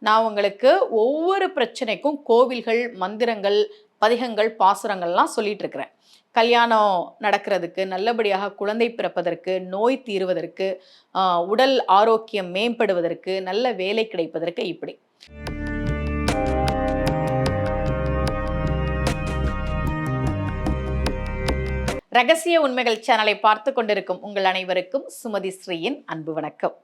நான் உங்களுக்கு ஒவ்வொரு பிரச்சனைக்கும் கோவில்கள், மந்திரங்கள், பதிகங்கள், பாசுரங்கள்லாம் சொல்லிட்டு இருக்கிறேன். கல்யாணம் நடக்கிறதுக்கு, நல்லபடியாக குழந்தை பிறப்பதற்கு, நோய் தீருவதற்கு, உடல் ஆரோக்கியம் மேம்படுவதற்கு, நல்ல வேலை கிடைப்பதற்கு இப்படி. ரகசிய உண்மைகள் சேனலை பார்த்து கொண்டிருக்கும் உங்கள் அனைவருக்கும் சுமதி ஸ்ரீயின் அன்பு வணக்கம்.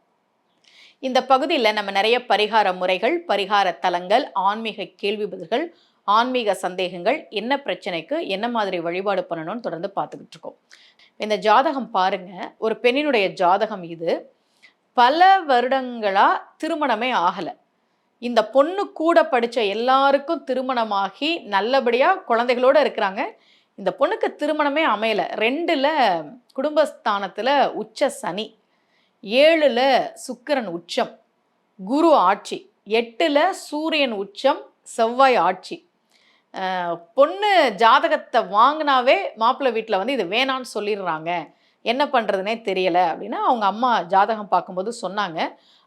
இந்த பகுதியில் நம்ம நிறைய பரிகார முறைகள், பரிகார தலங்கள், ஆன்மீக கேள்வி பதில்கள், ஆன்மீக சந்தேகங்கள், என்ன பிரச்சனைக்கு என்ன மாதிரி வழிபாடு பண்ணணும்னு தொடர்ந்து பார்த்துக்கிட்டு இருக்கோம். இந்த ஜாதகம் பாருங்க, ஒரு பெண்ணினுடைய ஜாதகம் இது. பல வருடங்களா திருமணமே ஆகலை. இந்த பொண்ணு கூட படித்த எல்லாருக்கும் திருமணமாகி நல்லபடியாக குழந்தைகளோடு இருக்கிறாங்க. இந்த பொண்ணுக்கு திருமணமே அமையலை. 2ல் குடும்பஸ்தானத்தில் உச்ச சனி, 7ல் சுக்கிரன் உச்சம், குரு ஆட்சி, 8ல் சூரியன் உச்சம், செவ்வாய் ஆட்சி. பொண்ணு ஜாதகத்தை வாங்கினாவே மாப்பிள்ளை வீட்டில் வந்து இது வேணான்னு சொல்லிடுறாங்க. என்ன பண்ணுறதுனே தெரியலை அப்படின்னா அவங்க அம்மா ஜாதகம் பார்க்கும்போது சொன்னாங்க.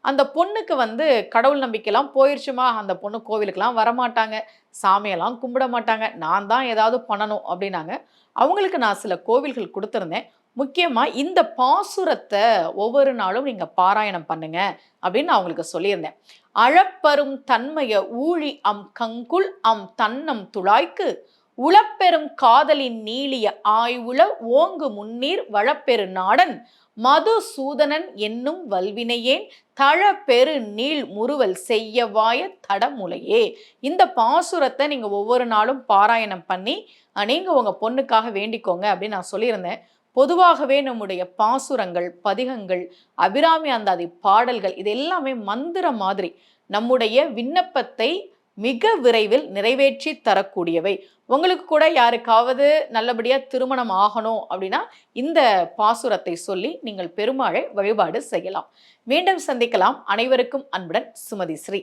அந்த பொண்ணுக்கு வந்து கடவுள் நம்பிக்கைலாம் போயிடுச்சுமா, அந்த பொண்ணு கோவிலுக்கெல்லாம் வரமாட்டாங்க, சாமியெல்லாம் கும்பிட மாட்டாங்க, நான் தான் ஏதாவது பண்ணணும் அப்படின்னாங்க. அவங்களுக்கு நான் சில கோவில்கள் கொடுத்துருந்தேன். முக்கியமாக இந்த பாசுரத்தை ஒவ்வொரு நாளும் நீங்கள் பாராயணம் பண்ணுங்க அப்படின்னு நான் அவங்களுக்கு சொல்லியிருந்தேன். அழப்பெரும் தன்மைய ஊழி அம் கங்குல் அம் தன்னம் துழாய்க்கு உளப்பெரும் காதலின் நீளிய ஆய்வுள ஓங்கு முன்னீர் வளப்பெரு நாடன் மதுசூதனன் என்னும் வல்வினையேன் தழப்பெரு நீள் முறுவல் செய்யவாய தடமுலையே. இந்த பாசுரத்தை நீங்கள் ஒவ்வொரு நாளும் பாராயணம் பண்ணி நீங்கள் உங்கள் பொண்ணுக்காக வேண்டிக்கோங்க அப்படின்னு நான் சொல்லியிருந்தேன். பொதுவாகவே நம்முடைய பாசுரங்கள், பதிகங்கள், அபிராமி அந்தாதி பாடல்கள் இது எல்லாமே மந்திரம் மாதிரி நம்முடைய விண்ணப்பத்தை மிக விரைவில் நிறைவேற்றி தரக்கூடியவை. உங்களுக்கு கூட யாருக்காவது நல்லபடியாக திருமணம் ஆகணும் அப்படின்னா இந்த பாசுரத்தை சொல்லி நீங்கள் பெருமாளை வழிபாடு செய்யலாம். மீண்டும் சந்திக்கலாம். அனைவருக்கும் அன்புடன் சுமதி ஸ்ரீ.